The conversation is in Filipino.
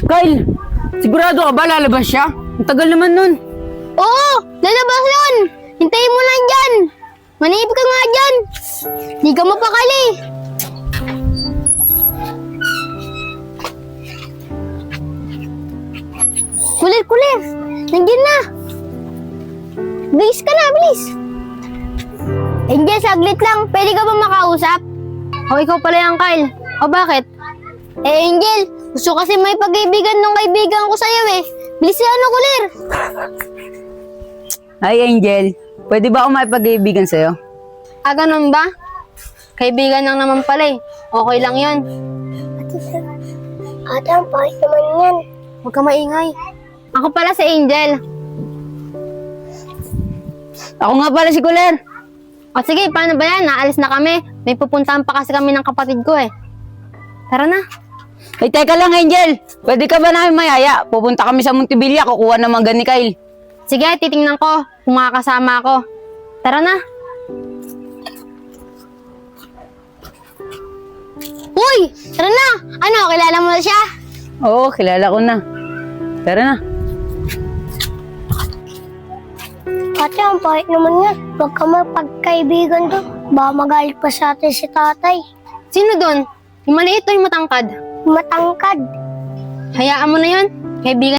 Kyle, sigurado ka ba lalabas siya? Ang tagal naman nun. Oo, lalabas yun. Hintayin mo lang dyan. Manipid ka nga dyan. Di ka mapakali. Kulir, kulir. Nandiyan na. Bilis ka na, bilis. Angel, saglit lang. Pwede ka ba makausap? O, ikaw pala yan, Kyle. O, bakit? Angel, gusto kasi may pag-ibigan ng kaibigan ko sa'yo eh. Bilis ano, kulir. Hi Angel, pwede ba ako makipag-ibigan sa'yo? Ganun ba? Kaibigan lang naman pala eh. Okay lang yun. Ate, ang pahit naman yan. Huwag ka maingay. Ako pala si Angel. Ako nga pala si Kuler. O sige, paano ba yan? Naalis na kami. May pupuntahan pa kasi kami ng kapatid ko eh. Tara na. Ay, teka lang Angel, pwede ka ba namin mayaya? Pupunta kami sa Montevilla, kukuha ng mangga ni Kyle. Sige, titingnan ko kung makakasama ako. Tara na. Uy! Tara na! Ano, kilala mo na siya? Oo, kilala ko na. Tara na. Ate, ang pahit naman nga. Huwag ka magpagkaibigan doon. Baka magalit pa sa atin si tatay. Sino doon? Yung maliit o yung matangkad? Matangkad. Hayaan mo na yun. Kaibigan